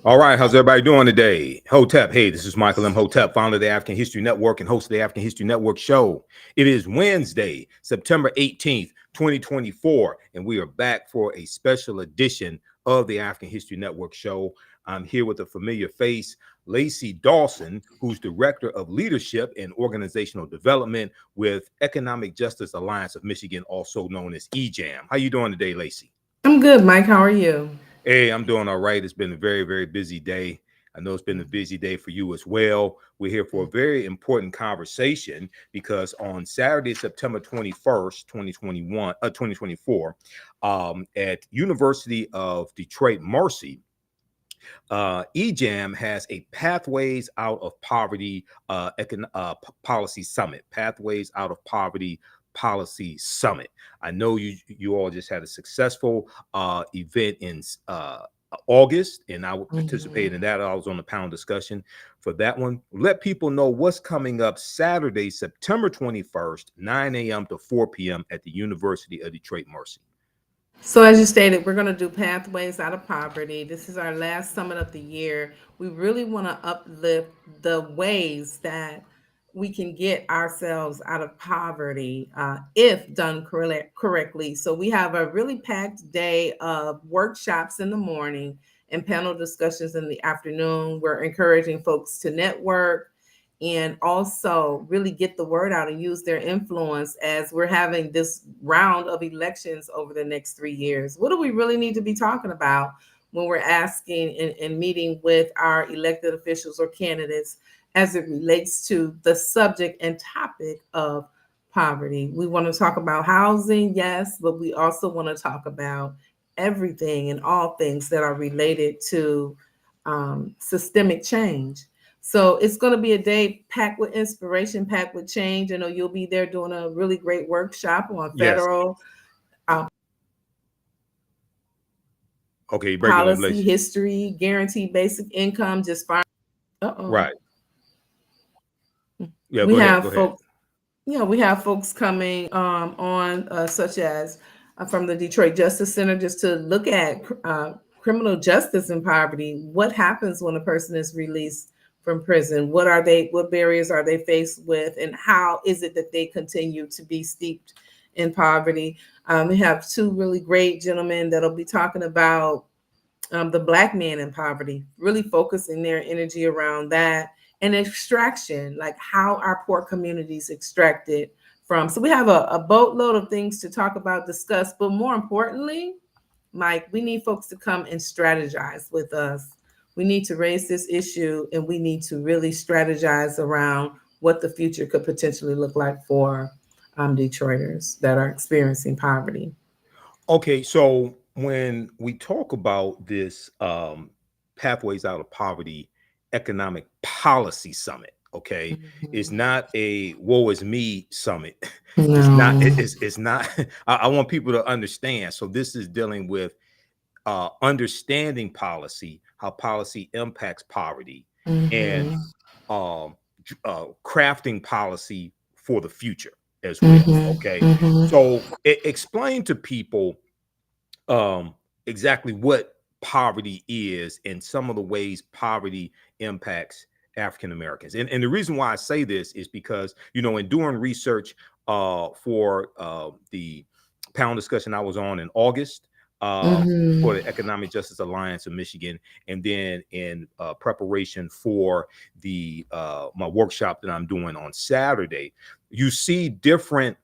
All right, how's everybody doing today? Hotep, hey, this is Michael Imhotep, founder of the African History Network and host of the African History Network show. It is Wednesday, September 18th, 2024, and we are back for a special edition of the African History Network show. I'm here with a familiar face, Lacy Dawson, who's Director of Leadership and Organizational Development with Economic Justice Alliance of Michigan, also known as EJAM. How you doing today, Lacy? I'm good, Mike. How are you? Hey, I'm doing all right. It's been a very, very busy day. I know it's been a busy day for you as well. We're here for a very important conversation because on Saturday, September 21st, 2024, at University of Detroit Mercy, EJAM has a Pathways Out of Poverty Policy Summit. Pathways Out of Poverty Policy Summit. I know you all just had a successful event in August, and I would participate in that. I was on the panel discussion for that one. Let people know what's coming up Saturday, September 21st, 9 a.m. to 4 p.m. at the University of Detroit Mercy. So, as you stated, we're going to do Pathways Out of Poverty. This is our last summit of the year. We really want to uplift the ways that we can get ourselves out of poverty if done correctly. So, we have a really packed day of workshops in the morning and panel discussions in the afternoon. We're encouraging folks to network and also really get the word out and use their influence as we're having this round of elections over the next 3 years. What do we really need to be talking about when we're asking and meeting with our elected officials or candidates as it relates to the subject and topic of poverty? We want to talk about housing, yes, but we also want to talk about everything and all things that are related to systemic change. So it's going to be a day packed with inspiration, packed with change. I know you'll be there doing a really great workshop on Yes. federal Okay, you breaking up, policy, Lacy. history, guaranteed basic income, just fine. Uh-oh. Right. Yeah, We go ahead. have Go ahead. folks, we have folks coming on such as from the Detroit Justice Center just to look at criminal justice and poverty. What happens when a person is released from prison? What barriers are they faced with, and how is it that they continue to be steeped in poverty? We have two really great gentlemen that'll be talking about the Black man in poverty, really focusing their energy around that, and extraction, like how our poor communities extracted from. So we have a boatload of things to talk about, discuss, but more importantly, Mike, we need folks to come and strategize with us. We need to raise this issue, and we need to really strategize around what the future could potentially look like for Detroiters that are experiencing poverty. Okay, so when we talk about this Pathways Out of Poverty Economic Policy Summit, okay, it's not a woe is me summit. It's not, No. it's not, I want people to understand. So this is dealing with understanding policy, how policy impacts poverty, and Mm-hmm. crafting policy for the future as well. Okay, Mm-hmm. so explain to people exactly what poverty is and some of the ways poverty impacts African Americans. And the reason why I say this is because, you know, in doing research for the panel discussion I was on in August for the Economic Justice Alliance of Michigan, and then in preparation for the my workshop that I'm doing on Saturday, you see different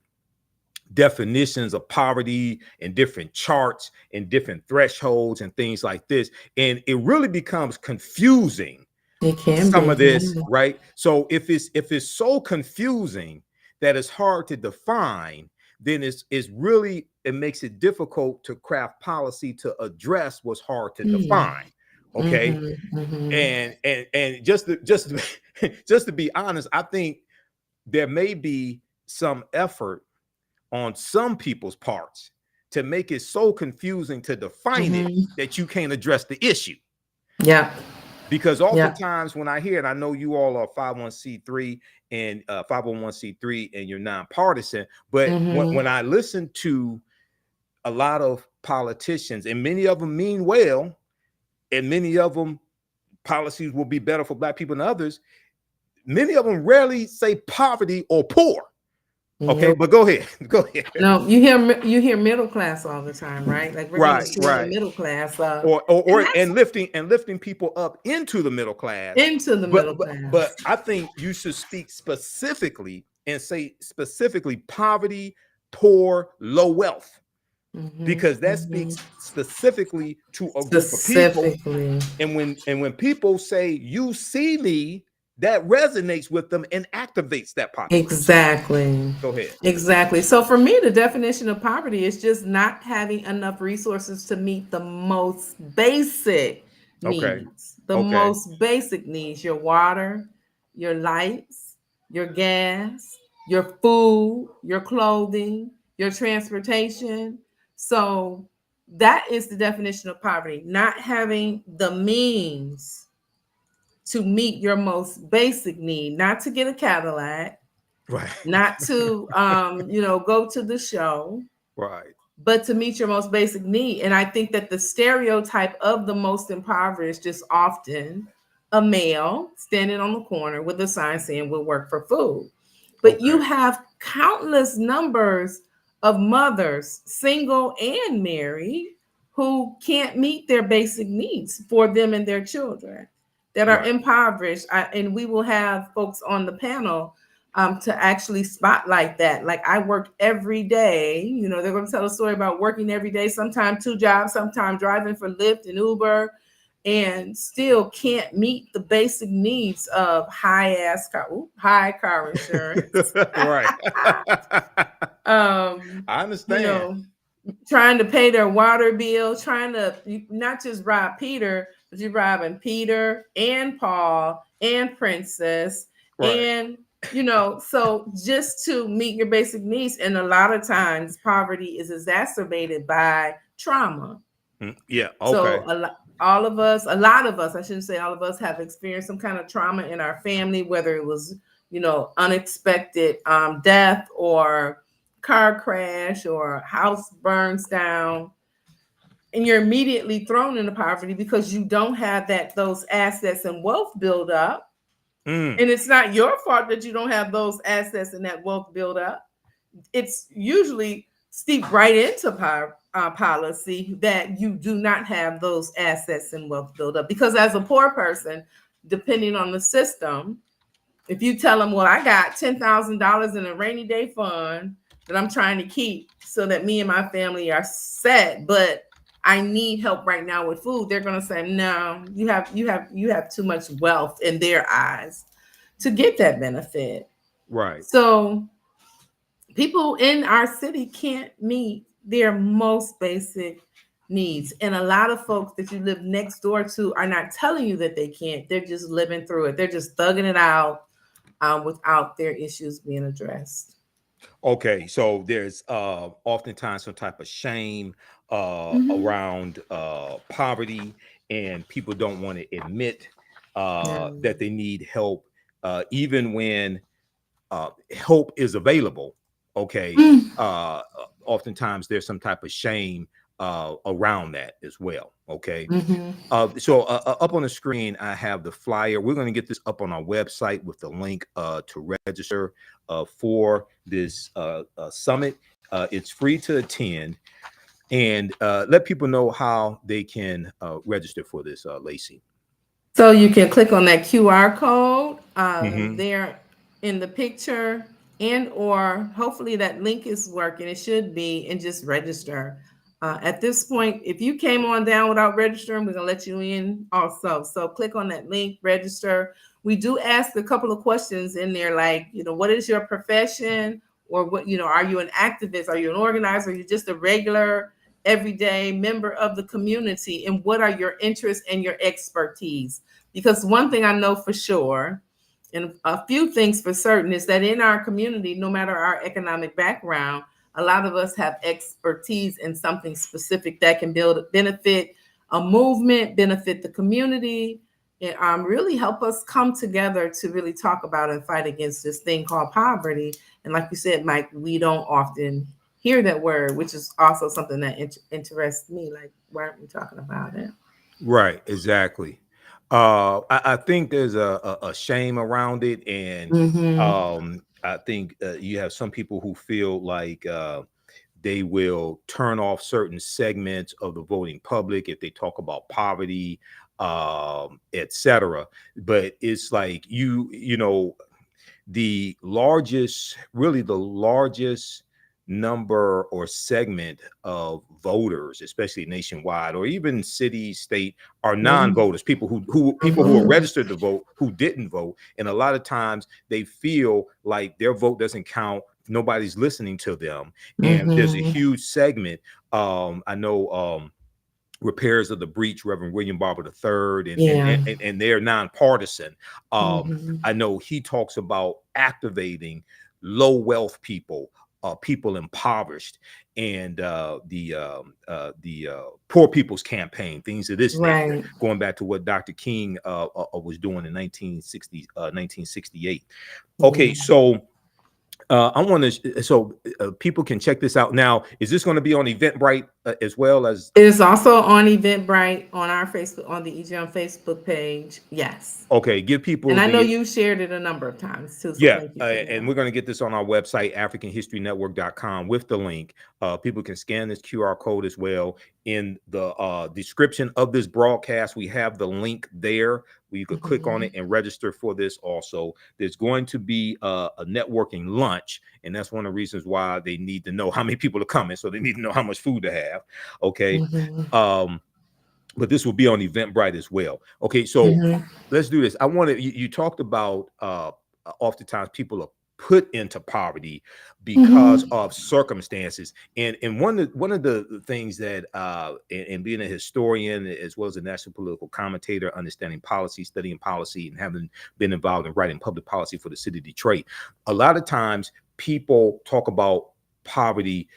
definitions of poverty and different charts and different thresholds and things like this, and it really becomes confusing, It can some be. of this, right? So if it's so confusing that it's hard to define, then it's really, it makes it difficult to craft policy to address what's hard to define. Okay. And just to be honest, I think there may be some effort on some people's parts to make it so confusing to define it that you can't address the issue. Yeah. Because oftentimes when I hear it, I know you all are 501c3 and 501c3 and you're nonpartisan, but when I listen to a lot of politicians, and many of them mean well, and many of them policies will be better for Black people than others, many of them rarely say poverty or poor. Okay, Nope. but go ahead. Go ahead. No, you hear middle class all the time, right? Like we're going to Right, build the right. middle class up, and Or that's and lifting people up into the middle class. into the But middle but class. I think you should speak specifically and say specifically poverty, poor, low wealth, Hmm. because that Hmm. speaks specifically to a group of people. Specifically. And when people say you see me, that resonates with them and activates that population. Exactly. Go ahead. Exactly. So for me, the definition of poverty is just not having enough resources to meet the most basic Okay. needs. The Okay. most basic needs, your water, your lights, your gas, your food, your clothing, your transportation. So that is the definition of poverty, not having the means to meet your most basic need, not to get a Cadillac, Right. not to go to the show, Right. but to meet your most basic need. And I think that the stereotype of the most impoverished is often a male standing on the corner with a sign saying we'll work for food. But you Okay. have countless numbers of mothers, single and married, who can't meet their basic needs for them and their children, that are Right. impoverished. And we will have folks on the panel to actually spotlight that. Like I work every day. They're going to tell a story about working every day, sometimes 2 jobs, sometimes driving for Lyft and Uber, and still can't meet the basic needs of high car insurance. Right. um, I you understand. know, trying to pay their water bill, trying to not just rob Peter, but you're robbing Peter and Paul and Princess Right. and so just to meet your basic needs. And a lot of times poverty is exacerbated by trauma. Yeah. So Okay. a lot of us, I shouldn't say all of us, have experienced some kind of trauma in our family, whether it was, unexpected death or car crash or house burns down. And you're immediately thrown into poverty because you don't have those assets and wealth build up. Mm. And it's not your fault that you don't have those assets and that wealth build up. It's usually steeped right into policy that you do not have those assets and wealth build up. Because as a poor person, depending on the system, if you tell them, well, I got $10,000 in a rainy day fund that I'm trying to keep so that me and my family are set, but I need help right now with food, they're going to say, no, you have too much wealth in their eyes to get that benefit. Right. So people in our city can't meet their most basic needs. And a lot of folks that you live next door to are not telling you that they can't. They're just living through it. They're just thugging it out without their issues being addressed. Okay. So there's oftentimes some type of shame Mm-hmm. around poverty, and people don't want to admit Yeah. that they need help, even when help is available. Okay. Mm. Oftentimes there's some type of shame around that as well. Okay. Mm-hmm. Up on the screen, I have the flyer. We're going to get this up on our website with the link to register for this summit. It's free to attend, and let people know how they can register for this, Lacy. So you can click on that QR code Mm-hmm. there in the picture, and or hopefully that link is working. It should be, and just register. At this point, if you came on down without registering, we're gonna let you in also. So click on that link, register. We do ask a couple of questions in there, like, what is your profession? Or what, are you an activist? Are you an organizer? Are you just a regular everyday member of the community? And what are your interests and your expertise? Because one thing I know for sure, and a few things for certain, is that in our community, no matter our economic background, a lot of us have expertise in something specific that can benefit a movement, benefit the community, and really help us come together to really talk about and fight against this thing called poverty. And like you said, Mike, we don't often hear that word, which is also something that interests me. Like, why aren't we talking about it? Right. Exactly. I think there's a shame around it, and Mm-hmm. I think you have some people who feel like they will turn off certain segments of the voting public if they talk about poverty, etc. But it's like you know, the largest number or segment of voters, especially nationwide or even city, state, are non-voters, people who are Mm-hmm. registered to vote who didn't vote. And a lot of times they feel like their vote doesn't count. Nobody's listening to them. And there's a Mm-hmm. huge segment. I know repairs of the breach, Reverend William Barber III, Yeah. and they're nonpartisan. Mm-hmm. I know he talks about activating low wealth people, people impoverished, and the Poor People's Campaign, things of this nature, Right. going back to what Dr. King was doing in 1968. Okay, Yeah. so I want to, so people can check this out now. Is this going to be on Eventbrite as well as? It is also on Eventbrite on our Facebook, on the EJAM Facebook page. Yes. Okay, give And people I know the, you shared it a number of times too. So yeah, thank you for and that. we're going to get this on our website, africanhistorynetwork.com, with the link. People can scan this QR code as well. In the description of this broadcast, we have the link there where you could click on Mhm. it and register for this also. There's going to be a networking lunch, and that's one of the reasons why they need to know how many people are coming. So they need to know how much food to have. Okay. Mhm. Um, but this will be on Eventbrite as well. Okay, so Mhm. let's do this. I want to. You talked about oftentimes people are put into poverty because Mhm. of circumstances, and one of the things that and being a historian as well as a national political commentator, understanding policy, studying policy, and having been involved in writing public policy for the city of Detroit, a lot of times people talk about poverty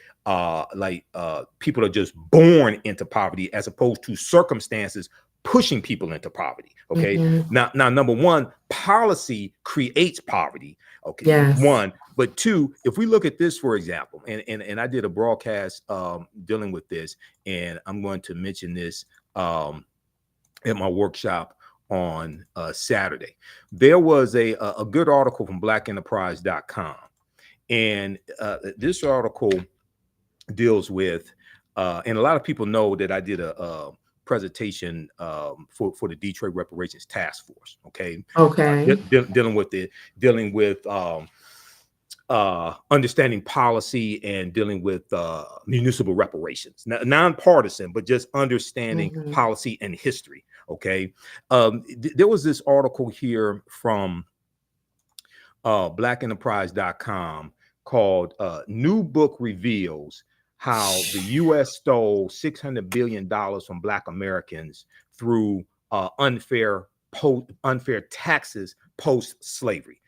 people are just born into poverty as opposed to circumstances pushing people into poverty. Okay, Mhm. now number one, policy creates poverty. Okay, Yes. one. But two, if we look at this, for example, and I did a broadcast dealing with this, and I'm going to mention this at my workshop on Saturday. There was a good article from blackenterprise.com, and this article deals with, and a lot of people know that I did a presentation for the Detroit Reparations Task Force. Okay, Okay. dealing with understanding policy and dealing with municipal reparations, nonpartisan, but just understanding Mhm. policy and history. Okay, there was this article here from blackenterprise.com called New Book Reveals How the U.S. Stole $600 billion from Black Americans through unfair taxes post slavery.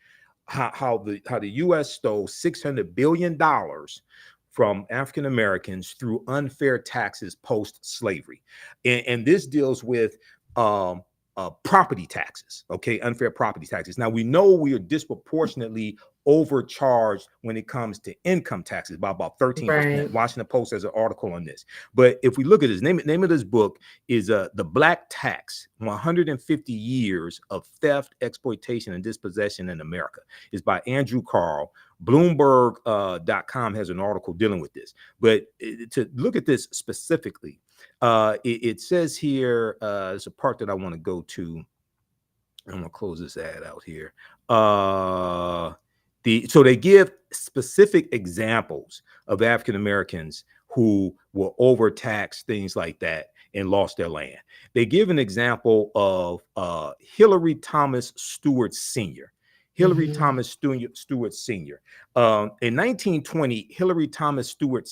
How the U.S. stole $600 billion from African Americans through unfair taxes post slavery, and this deals with property taxes. Okay, unfair property taxes. Now we know we are disproportionately overcharged when it comes to income taxes by about 13%. Right. Washington Post has an article on this. But if we look at this, name of this book is The Black Tax: 150 Years of Theft, Exploitation, and Dispossession in America. It's by Andrew Carl. Bloomberg.com has an article dealing with this. But to look at this specifically, it says here, there's a part that I want to go to. I'm gonna close this ad out here. So they give specific examples of African Americans who were overtaxed, things like that, and lost their land. They give an example of Hillary Thomas Stewart Sr. Hillary Mhm. Thomas Stewart Sr. In 1920, Hillary Thomas Stewart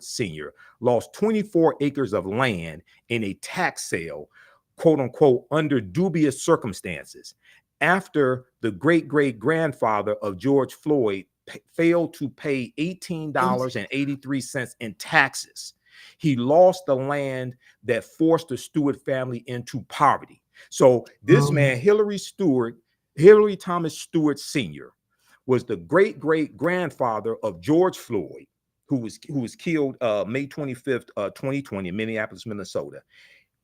Sr. lost 24 acres of land in a tax sale, quote unquote, under dubious circumstances, after the great great grandfather of George Floyd failed to pay $18.83 in taxes. He lost the land that forced the Stewart family into poverty. So this Um, man, Hillary Thomas Stewart Sr., was the great great grandfather of George Floyd, who was killed May 25th, 2020 in Minneapolis, Minnesota.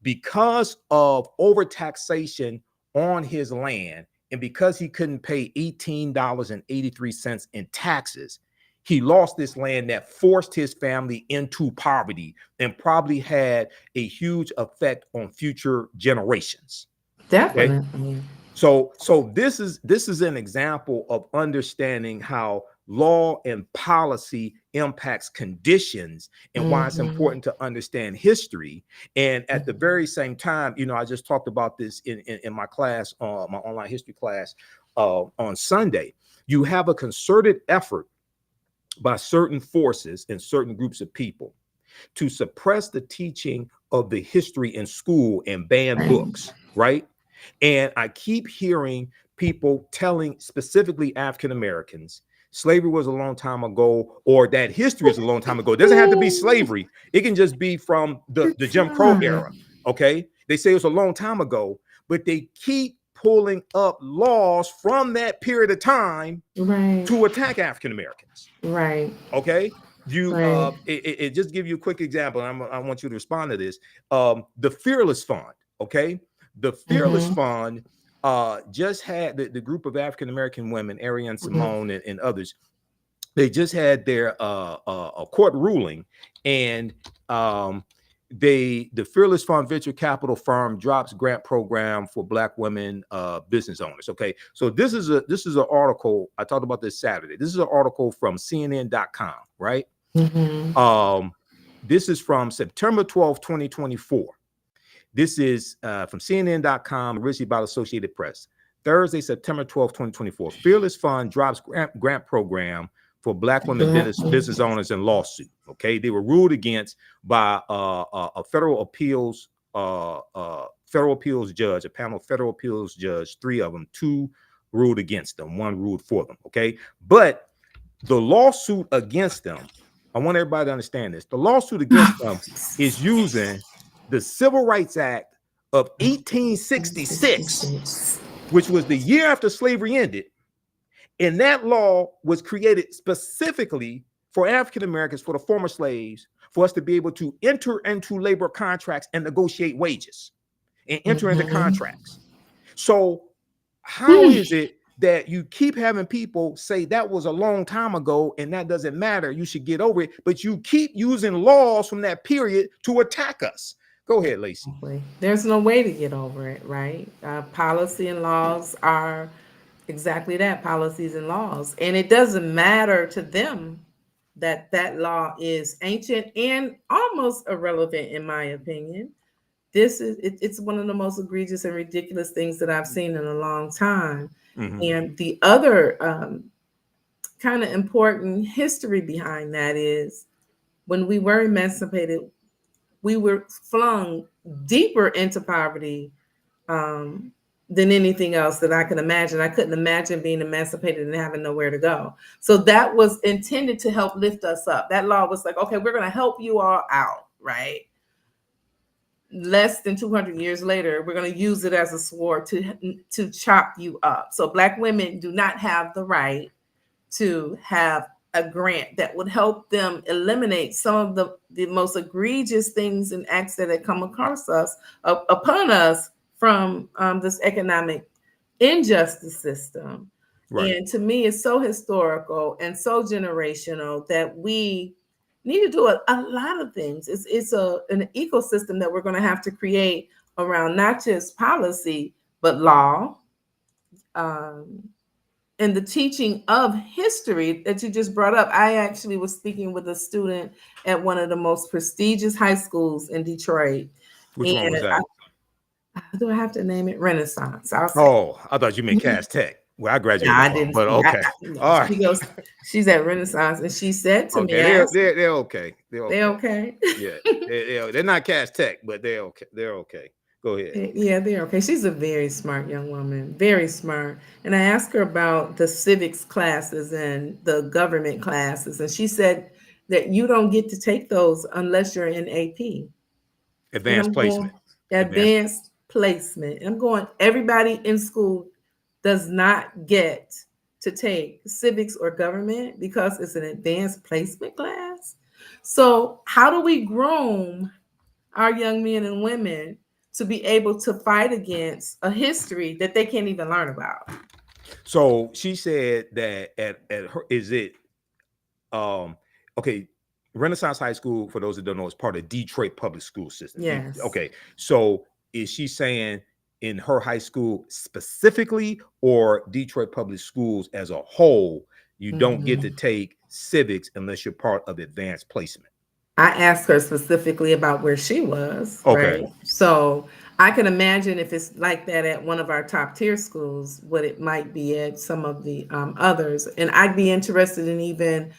because of overtaxation on his land, and because he couldn't pay $18.83 in taxes, he lost this land that forced his family into poverty and probably had a huge effect on future generations. Okay. Definitely. So this is an example of understanding how law and policy impacts conditions and why it's Mm-hmm. important to understand history. And at the very same time, I just talked about this in my class, my online history class on Sunday. You have a concerted effort by certain forces and certain groups of people to suppress the teaching of the history in school and ban Right. books, right? And I keep hearing people telling, specifically African Americans, slavery was a long time ago, or that history is a long time ago. It doesn't have to be slavery. It can just be from the It's Jim Crow not. era. Okay. They say it was a long time ago, but they keep pulling up laws from that period of time Right. to attack African Americans. Right. Okay. You Right. it just give you a quick example. I want you to respond to this. The Fearless Fund. Okay. The Fearless Mm-hmm. Fund just had the group of African American women, Ariane Mm-hmm. Simone and others. They just had their a court ruling, and the Fearless Fund venture capital firm drops grant program for Black women business owners. Okay, so this is an article I talked about this Saturday. This is an article from CNN.com, right? Mm-hmm. This is from September 12th, 2024. This is from CNN.com, originally by the Associated Press. Thursday, September 12th, 2024. Fearless Fund drops grant program for Black women Black. business owners in lawsuit. Okay, they were ruled against by a federal appeals judge, a panel of federal appeals judge, 3 of them, 2 ruled against them, 1 ruled for them. Okay, but the lawsuit against them, I want everybody to understand this. The lawsuit against them is using the Civil Rights Act of 1866, 66. which was the year after slavery ended. And that law was created specifically for African Americans, for the former slaves, for us to be able to enter into labor contracts and negotiate wages and enter into Mm-hmm. contracts. So how is it that you keep having people say that was a long time ago and that doesn't matter, you should get over it, but you keep using laws from that period to attack us? Go ahead, Lacy. There's no way to get over it, right? Policy and laws are exactly that, policies and laws. And it doesn't matter to them that that law is ancient and almost irrelevant, in my opinion. It's one of the most egregious and ridiculous things that I've seen in a long time. Mm-hmm. And the other kind of important history behind that is when we were emancipated, we were flung deeper into poverty than anything else that I could imagine. I couldn't imagine being emancipated and having nowhere to go. So that was intended to help lift us up. That law was like, okay, we're going to help you all out, right? Less than 200 years later, we're going to use it as a sword to chop you up. So Black women do not have the right to have a grant that would help them eliminate some of the most egregious things and acts that had come across us, upon us from this economic injustice system. Right. And to me, it's so historical and so generational that we need to do a lot of things. It's an ecosystem that we're going to have to create around not just policy, but law, and the teaching of history that you just brought up. I actually was speaking with a student at one of the most prestigious high schools in Detroit. Which one was that? Do I have to name it? Renaissance. I'll say. Oh, I thought you meant Cass Tech, where I No, graduated I from, didn't. but okay. No. All right. She goes, she's at Renaissance, and she said to me, Okay, they're okay. They're okay. Yeah, they're not Cass Tech, but they're okay. They're okay. Go ahead. Yeah, they're okay. She's a very smart young woman, very smart. And I asked her about the civics classes and the government classes, and she said that you don't get to take those unless you're in AP. And Advanced I'm going placement. advanced placement. And I'm going, everybody in school does not get to take civics or government because it's an advanced placement class. So how do we groom our young men and women to be able to fight against a history that they can't even learn about. So she said that at her, is it um okay, Renaissance High School, for those that don't know, is part of Detroit public school system. Yes. Okay, so is she saying in her high school specifically, or Detroit public schools as a whole, you don't get to Mhm. take civics unless you're part of advanced placement? I asked her specifically about where she was, Okay. right? So I can imagine if it's like that at one of our top tier schools, what it might be at some of the others. And I'd be interested in even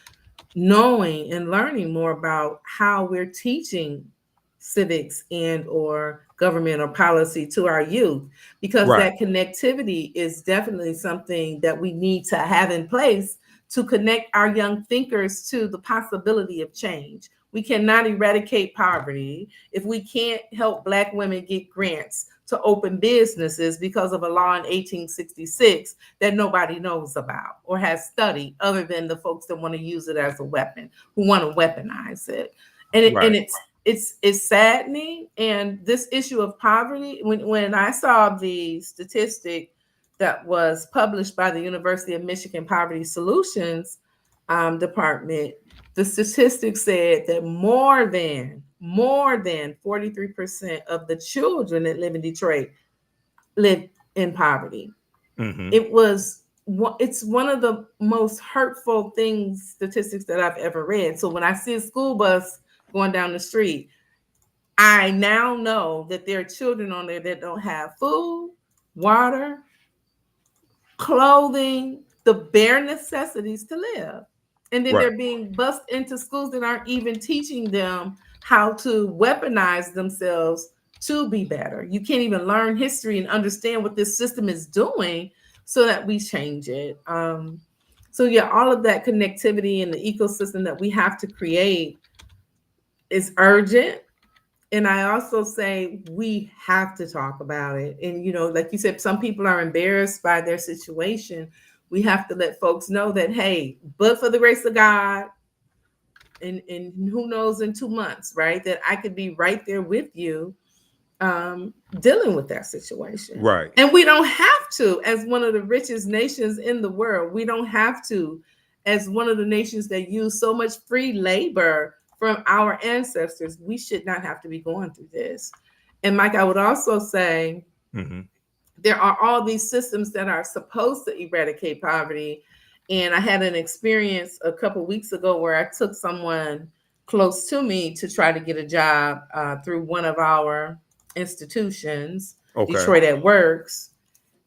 knowing and learning more about how we're teaching civics and or government or policy to our youth, because Right. that connectivity is definitely something that we need to have in place to connect our young thinkers to the possibility of change. We cannot eradicate poverty if we can't help Black women get grants to open businesses because of a law in 1866 that nobody knows about or has studied, other than the folks that want to use it as a weapon, who want to weaponize it. And Right. it's saddening. And this issue of poverty, when I saw the statistic that was published by the University of Michigan Poverty Solutions Department, the statistics said that more than 43% of the children that live in Detroit live in poverty. Mm-hmm. It's one of the most hurtful things, statistics that I've ever read. So when I see a school bus going down the street, I now know that there are children on there that don't have food, water, clothing, the bare necessities to live. And then Right. they're being bussed into schools that aren't even teaching them how to weaponize themselves to be better. You can't even learn history and understand what this system is doing so that we change it. So yeah, all of that connectivity and the ecosystem that we have to create is urgent. And I also say we have to talk about it. And, like you said, some people are embarrassed by their situation. We have to let folks know that, hey, but for the grace of God, and who knows, in 2 months, right, that I could be right there with you, dealing with that situation. Right. And we don't have to, as one of the richest nations in the world, we don't have to, as one of the nations that use so much free labor from our ancestors, we should not have to be going through this. And Mike, I would also say, Mm-hmm. there are all these systems that are supposed to eradicate poverty. And I had an experience a couple weeks ago where I took someone close to me to try to get a job through one of our institutions, Okay. Detroit at Works.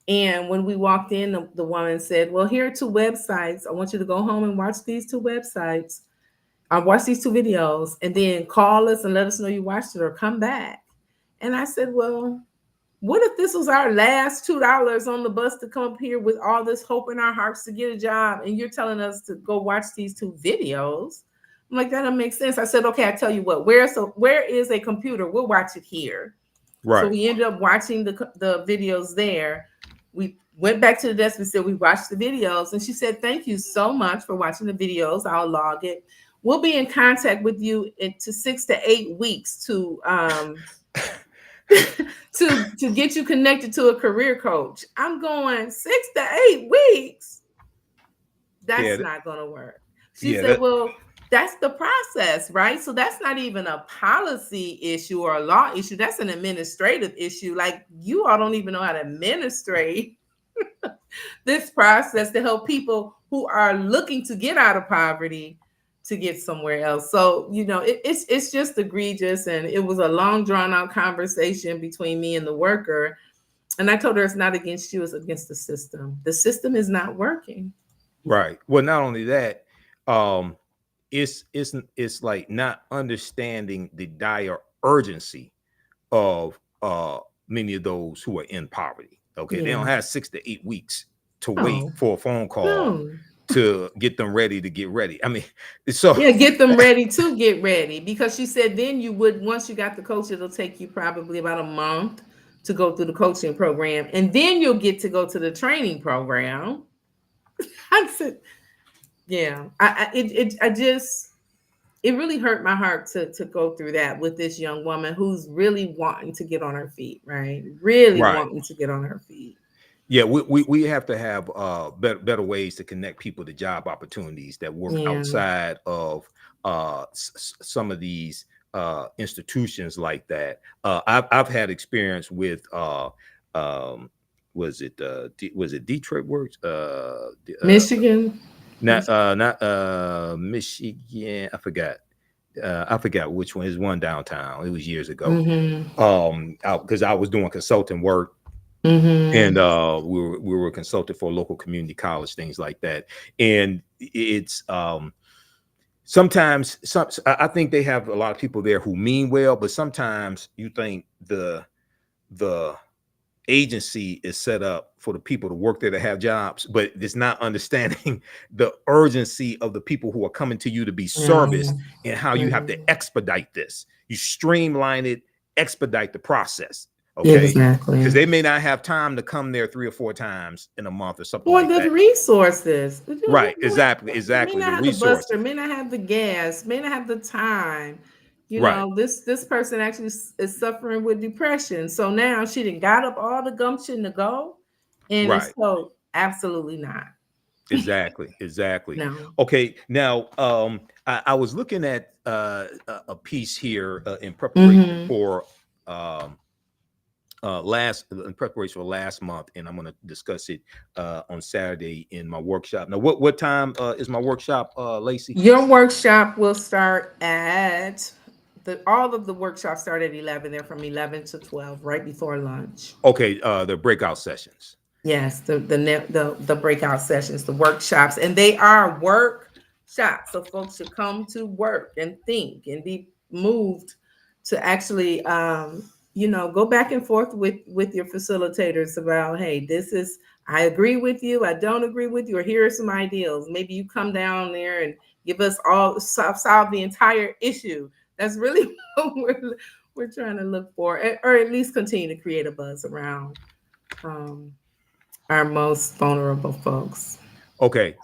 And when we walked in, the woman said, well, here are 2 websites. I want you to go home and watch these 2 websites. Watch these 2 videos and then call us and let us know you watched it or come back. And I said, well, what if this was our last $2 on the bus to come up here with all this hope in our hearts to get a job, and you're telling us to go watch these 2 videos? I'm like, that doesn't make sense. I said, okay, I tell you what, where is a computer? We'll watch it here. So Right. we ended up watching the videos there. We went back to the desk. We said, we watched the videos. And she said, thank you so much for watching the videos. I'll log it. We'll be in contact with you into 6 to 8 weeks to to get you connected to a career coach. I'm going 6 to 8 weeks. Yeah. That's not going to work. She Yeah. said, That. well, that's the process, right? So that's not even a policy issue or a law issue. That's an administrative issue. Like, you all don't even know how to administrate this process to help people who are looking to get out of poverty to get somewhere else. So, it's just egregious. And it was a long drawn out conversation between me and the worker. And I told her, it's not against you, it's against the system. The system is not working. Right. Well, not only that, um, it's like not understanding the dire urgency of many of those who are in poverty. Okay, they don't Yeah. have 6 to 8 weeks to wait No, for a phone call no. to get them ready to get ready. I mean, so Yeah, get them ready to get ready. Because she said then you would, once you got the coach, it'll take you probably about a month to go through the coaching program. And then you'll get to go to the training program. I said, yeah, I just, it really hurt my heart to go through that with this young woman who's really wanting to get on her feet, right? Really Right. wanting to get on her feet. Yeah, we have to have better ways to connect people to job opportunities that work Yeah. outside of some of these institutions like that. I've had experience with um, was it Detroit Works? Michigan. Not Michigan. I forgot which one. Is one downtown. It was years ago. Mm-hmm. Because I was doing consulting work, Mm-hmm. and we were consulted for a local community college, things like that. And it's sometimes I think they have a lot of people there who mean well, but sometimes you think the agency is set up for the people to work there to have jobs, but it's not understanding the urgency of the people who are coming to you to be Yeah. serviced, and how you have to Mhm. expedite this. You streamline it, expedite the process, okay? Because Exactly. they may not have time to come there 3 or 4 times in a month or something Or like the that. resources. Right, exactly, May exactly. not The have the bus resources. fare, may not have the gas, may not have the time. You Right, know, this person actually is suffering with depression. So now she done got up all the gumption to go, and it's right. so absolutely not. Exactly, exactly. No. Okay, now I was looking at a piece here in preparation Mm-hmm. for um, last in preparation for last month, and I'm going to discuss it on Saturday in my workshop. Now, what time is my workshop, Lacy? Your workshop will start at all of the workshops start at 11. They're from 11 to 12, right before lunch. Okay, the breakout sessions. Yes, the breakout sessions, the workshops, and they are workshops. So folks should come to work and think and be moved to actually, go back and forth with your facilitators about, hey, this is I agree with you, I don't agree with you, or here are some ideals. Maybe you come down there and give us all solve the entire issue. That's really what we're trying to look for, or at least continue to create a buzz around. Um, our most vulnerable folks. Okay,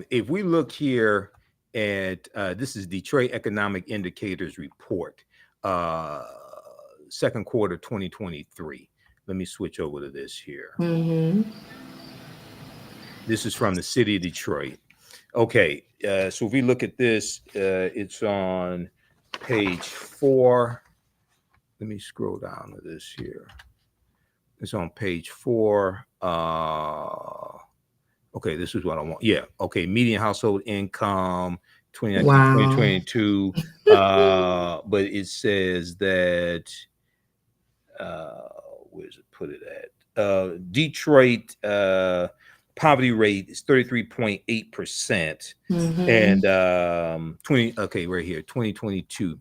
if we look here at this is Detroit Economic Indicators Report, uh, second quarter 2023. Let me switch over to this here. Mm-hmm. This is from the city of Detroit. Okay, so if we look at this, it's on page 4. Let me scroll down to this here. It's on page 4. Okay, this is what I want. Yeah. Okay, median household income 2019 Wow. 2022. But it says that where's it put it at? Detroit poverty rate is 33.8%. Mm-hmm. And 20 okay, right here, 2022.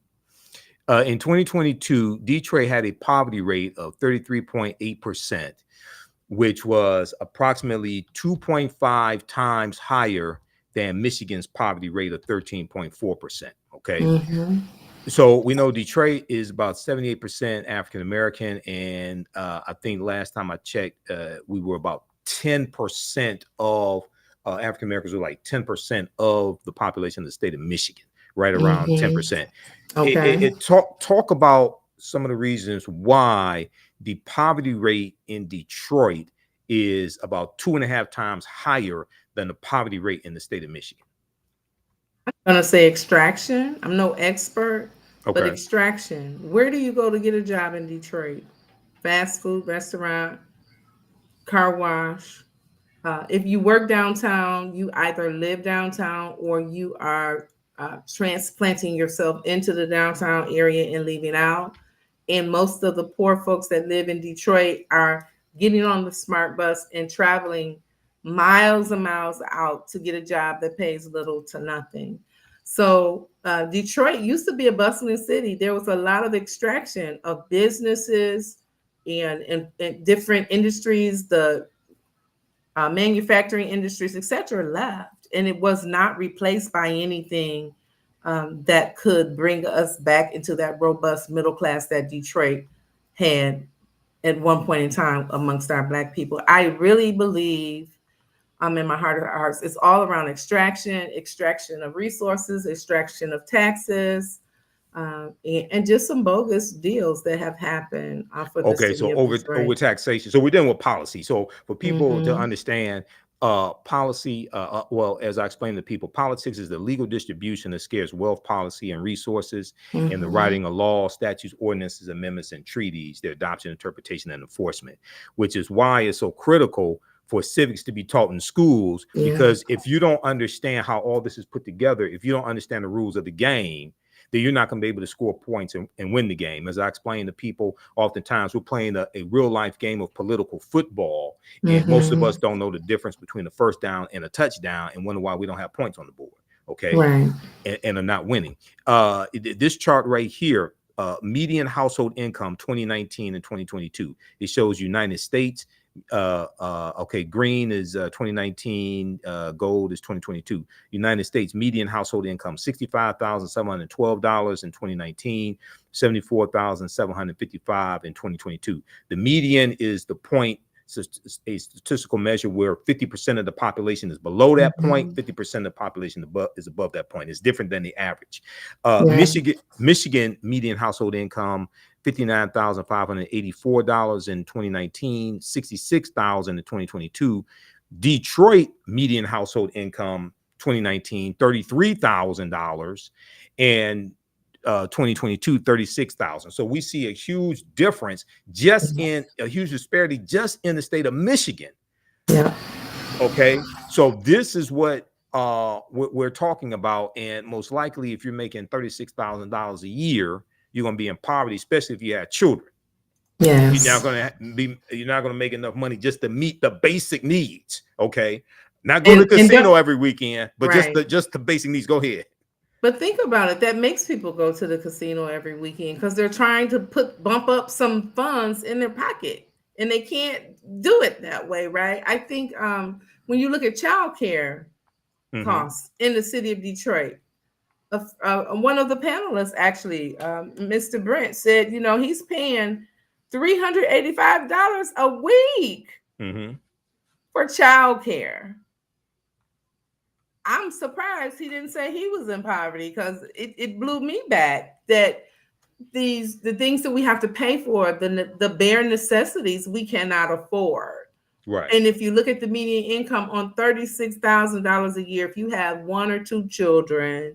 In 2022, Detroit had a poverty rate of 33.8%, which was approximately 2.5 times higher than Michigan's poverty rate of 13.4%. Okay. Mm-hmm. So we know Detroit is about 78% African American. And I think last time I checked, we were about 10% of African Americans were like 10% of the population of the state of Michigan, right around Mm-hmm. 10%. Okay. Talk about some of the reasons why the poverty rate in Detroit is about 2.5 times higher than the poverty rate in the state of Michigan. I'm gonna say extraction. I'm no expert, but Okay. extraction. Where do you go to get a job in Detroit? Fast food restaurant, car wash. If you work downtown, you either live downtown or you are transplanting yourself into the downtown area and leaving out. And most of the poor folks that live in Detroit are getting on the smart bus and traveling miles and miles out to get a job that pays little to nothing. So Detroit used to be a bustling city. There was a lot of extraction of businesses and different industries. The manufacturing industries, etc., left, and it was not replaced by anything that could bring us back into that robust middle class that Detroit had at one point in time amongst our Black people. I really believe in my heart of hearts. It's all around extraction of resources, extraction of taxes, and just some bogus deals that have happened for the Okay, city so of over Detroit. taxation. So we're dealing with policy. So for people to Mm-hmm. understand, policy, well, as I explained to people, politics is the legal distribution of scarce wealth, policy, and resources, and the Mm-hmm. writing of laws, statutes, ordinances, amendments, and treaties, their adoption, interpretation, and enforcement, which is why it's so critical for civics to be taught in schools, Yeah. because if you don't understand how all this is put together, if you don't understand the rules of the game, then you're not going to be able to score points and win the game. As I explain to people, oftentimes we're playing a real life game of political football, and most of Mm-hmm. us don't know the difference between a first down and a touchdown and wonder why we don't have points on the board. Okay. Right. And are not winning. This chart right here, median household income 2019 and 2022, it shows United States. Okay, green is 2019, gold is 2022. United States median household income $65,712 in 2019, $74,755 in 2022. The median is the point, a statistical measure where 50% of the population is below that point, Mm-hmm. 50% of the population is above that point. It's different than the average. Yeah. Michigan median household income $59,584 in 2019, $66,000 in 2022. Detroit median household income 2019, $33,000, and 2022, 36,000. So we see a huge difference, just in a huge disparity just in the state of Michigan. Yeah. Okay, so this is what we're talking about, and most likely, if you're making $36,000 a year, you're going to be in poverty, especially if you have children. Yes. You're not going to make enough money just to meet the basic needs. Okay, not go to the And casino every weekend, but right. just the basic needs. Go ahead. But think about it. That makes people go to the casino every weekend because they're trying to bump up some funds in their pocket, and they can't do it that way, right? I think when you look at childcare Mm-hmm. costs in the city of Detroit, one of the panelists actually, Mr. Brent, said, he's paying $385 a week Mm-hmm. for childcare. I'm surprised he didn't say he was in poverty, because it blew me back that the things that we have to pay for, the bare necessities, we cannot afford. Right. And if you look at the median income on $36,000 a year, if you have one or two children,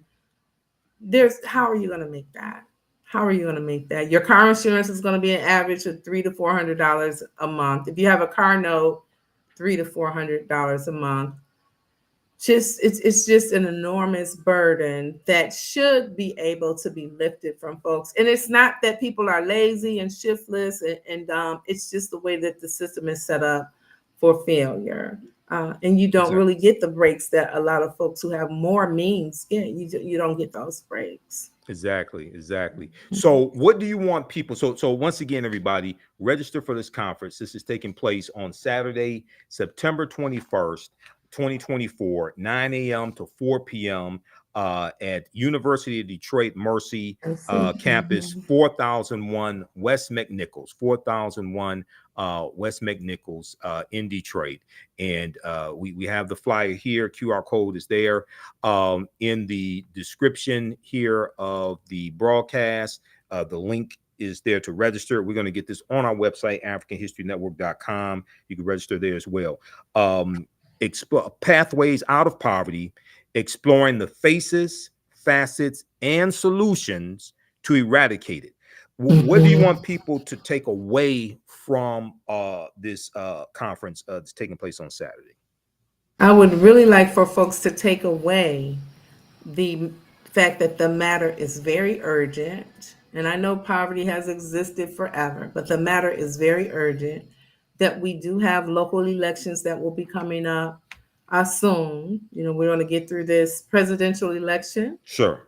how are you going to make that? How are you going to make that? Your car insurance is going to be an average of $300 to $400 a month. If you have a car note, $300 to $400 a month. It's just an enormous burden that should be able to be lifted from folks. And it's not that people are lazy and shiftless and dumb. It's just the way that the system is set up for failure. And you don't really get the breaks that a lot of folks who have more means get. You don't get those breaks. Exactly. So what do you want people? So once again, everybody, register for this conference. This is taking place on Saturday, September 21st, 2024, 9 a.m. to 4 p.m. At University of Detroit Mercy campus, 4001 West McNichols, 4001 West McNichols in Detroit. And we have the flyer here. QR code is there in the description here of the broadcast. The link is there to register. We're going to get this on our website, AfricanHistoryNetwork.com. You can register there as well. Explore pathways out of poverty, exploring the faces, facets, and solutions to eradicate it. What do you want people to take away from this conference that's taking place on Saturday? I would really like for folks to take away the fact that the matter is very urgent. And I know poverty has existed forever, but the matter is very urgent. That we do have local elections that will be coming up soon. We're going to get through this presidential election. Sure.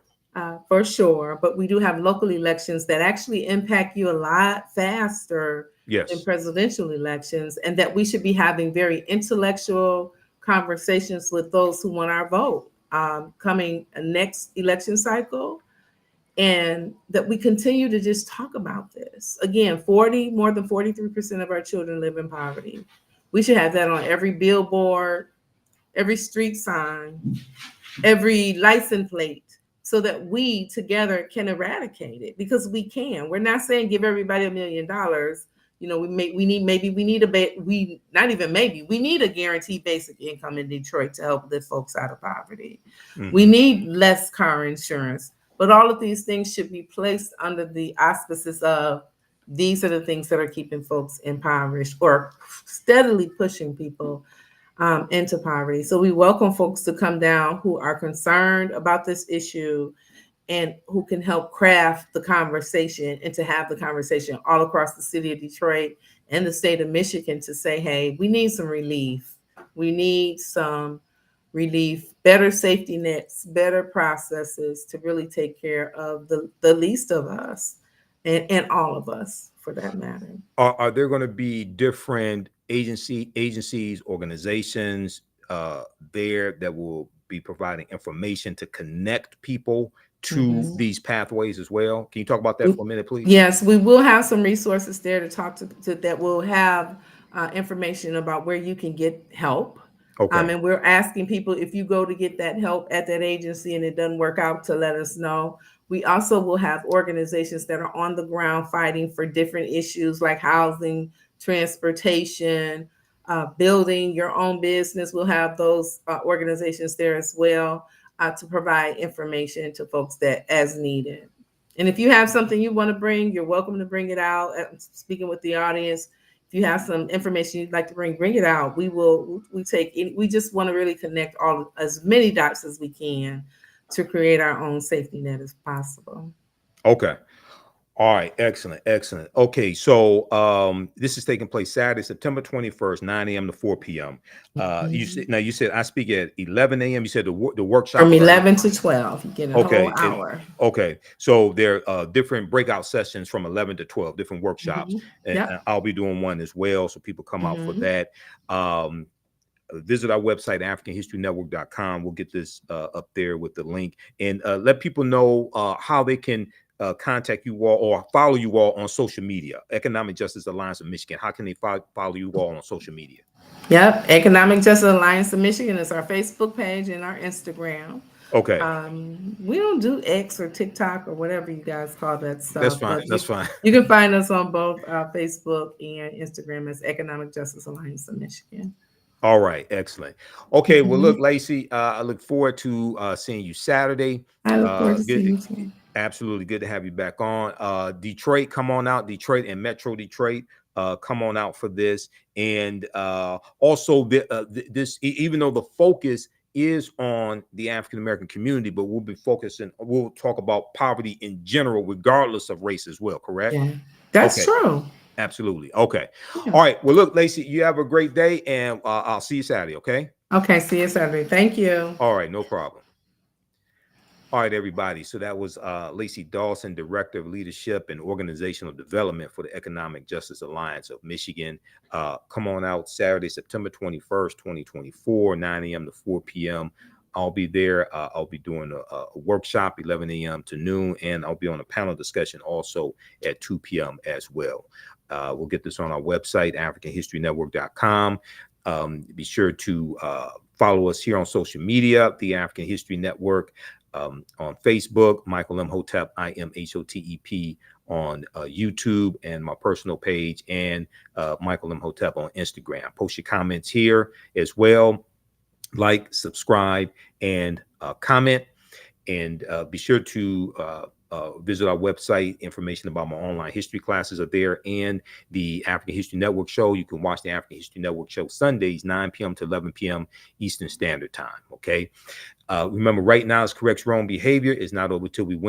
For sure. But we do have local elections that actually impact you a lot faster than presidential elections, and that we should be having very intellectual conversations with those who want our vote coming next election cycle, and that we continue to just talk about this. Again, more than 43% of our children live in poverty. We should have that on every billboard, every street sign, every license plate, so that we together can eradicate it, because we can. We're not saying give everybody $1 million. You know, we need we not even maybe we need a guaranteed basic income in Detroit to help lift folks out of poverty. We need less car insurance, but all of these things should be placed under the auspices of these are the things that are keeping folks impoverished or steadily pushing people into poverty. So we welcome folks to come down who are concerned about this issue and who can help craft the conversation and to have the conversation all across the city of Detroit and the state of Michigan to say, hey, we need some relief. We need some relief, better safety nets, better processes to really take care of the least of us and all of us for that matter. Are there going to be different agencies, organizations there that will be providing information to connect people to these pathways as well? Can you talk about that for a minute, please? Yes, we will have some resources there to talk to that will have information about where you can get help. Okay. And we're asking people, if you go to get that help at that agency and it doesn't work out, to let us know. We also will have organizations that are on the ground fighting for different issues like housing, transportation, building your own business. We'll have those organizations there as well to provide information to folks that as needed. And if you have something you want to bring, you're welcome to bring it out. Speaking with the audience, if you have some information you'd like to bring it out. We take it. We just want to really connect as many dots as we can to create our own safety net as possible. Okay. All right. Excellent. Okay. So this is taking place Saturday, September 21st, 9 a.m. to 4 p.m. You said I speak at 11 a.m. You said the workshop from 11 to 12. You get a whole hour. Okay. So there are different breakout sessions from 11 to 12, different workshops. And I'll be doing one as well. So people come out for that. Visit our website, AfricanHistoryNetwork.com. We'll get this up there with the link, and let people know how they can contact you all or follow you all on social media. Economic Justice Alliance of Michigan. How can they follow you all on social media? Yep. Economic Justice Alliance of Michigan is our Facebook page and our Instagram. Okay. We don't do X or TikTok or whatever you guys call that stuff. That's fine. That's fine. You can find us on both Facebook and Instagram as Economic Justice Alliance of Michigan. All right. Excellent. Okay. Well, look, Lacy, I look forward to seeing you Saturday. I look forward to seeing you too. Absolutely. Good to have you back on. Detroit, come on out. Detroit and Metro Detroit, come on out for this. And also this, even though the focus is on the African-American community, but we'll talk about poverty in general, regardless of race as well. Correct? Yeah, that's true. Absolutely. Okay. Yeah. All right. Well, look, Lacy, you have a great day, and I'll see you Saturday. Okay. Okay. See you Saturday. Thank you. All right. No problem. All right, everybody. So that was Lacy Dawson, Director of Leadership and Organizational Development for the Economic Justice Alliance of Michigan. Come on out Saturday, September 21st, 2024, 9 a.m. to 4 p.m. I'll be there. I'll be doing a workshop 11 a.m. to noon, and I'll be on a panel discussion also at 2 p.m. as well. We'll get this on our website, AfricanHistoryNetwork.com. Be sure to follow us here on social media, the African History Network, on Facebook, Michael Imhotep, IMHOTEP, on YouTube, and my personal page, and Michael Imhotep on Instagram. Post your comments here as well. Like, subscribe, and comment. And be sure to visit our website. Information about my online history classes are there, and the African History Network show. You can watch the African History Network show Sundays, 9 p.m. to 11 p.m. Eastern Standard Time. Okay. Remember, right now is corrects wrong behavior. It's not over till we win.